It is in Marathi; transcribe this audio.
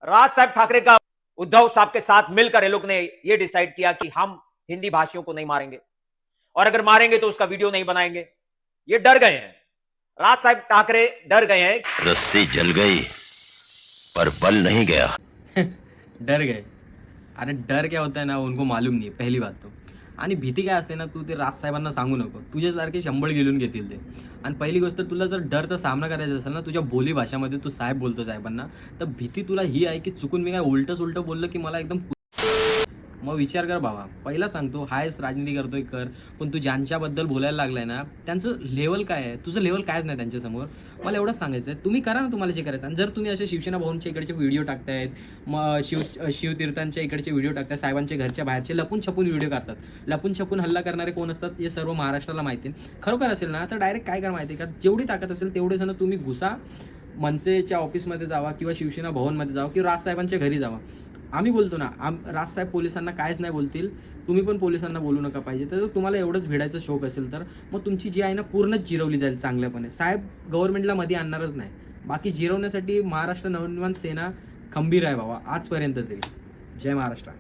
राज साहब ठाकरे का उद्धव साहब के साथ मिलकर ये लोग ने ये डिसाइड किया कि हम हिंदी भाषियों को नहीं मारेंगे, और अगर मारेंगे तो उसका वीडियो नहीं बनाएंगे। ये डर गए हैं, राज साहब ठाकरे डर गए हैं। रस्सी जल गई पर बल नहीं गया। डर गए। अरे डर क्या होता है ना, उनको मालूम नाही पहिली बात तो. आणि भीती काय असते ना, तू ते राजसाहेबांना सांगू नको, तुझ्यासारखे 100 गिळून घेतील ते. आणि पहिली गोष्ट, तुला जर डरचा सामना करायचा असेल ना, तुझ्या बोली भाषामध्ये तू साहेब बोलतो साहेबांना, तर भीती तुला ही आहे की चुकून मी काय उलटं सुलटं बोललं की मला एकदम मग विचार कर बाबा. पहिला सांगतो, हायस राजनीती करतोय कर, पण तू ज्यांच्याबद्दल बोलायला लागलाय ना, त्यांचं लेवल काय आहे, तुझं लेवल कायच नाही त्यांच्यासमोर. मला एवढंच सांगायचं आहे, तुम्ही करा ना तुम्हाला जे करायचं. आणि जर तुम्ही असे शिवसेना भाऊंच्या इकडचे व्हिडिओ टाकतायत, मग शिवतीर्थांच्या इकडचे व्हिडिओ टाकतायत, साहेबांच्या घरच्या बाहेरचे लपून छपून व्हिडिओ करतात, लपून छपून हल्ला करणारे कोण असतात हे सर्व महाराष्ट्राला माहिती आहे. खरोखर असेल ना तर डायरेक्ट काय करा माहिती आहे का, जेवढी ताकद असेल तेवढे जण तुम्ही घुसा, मनसेच्या ऑफिसमध्ये जावा किंवा शिवसेना भवनमध्ये जावा किंवा राजसाहेबांच्या घरी जावा. आम्ही बोलतो ना, राजसाहेब पोलिसांना कायच नाही बोलतील, तुम्ही पण पोलिसांना बोलू नका पाहिजे. तर तुम्हाला एवढंच भिडायचं शौक असेल तर मग तुमची जी आहे ना पूर्णच जिरवली जाईल चांगल्यापणे. साहेब गव्हर्नमेंटला मध्ये आणणारच नाही. बाकी जिरवण्यासाठी महाराष्ट्र नवनिर्माण सेना खंबीर आहे बाबा आजपर्यंत तरी. जय महाराष्ट्र.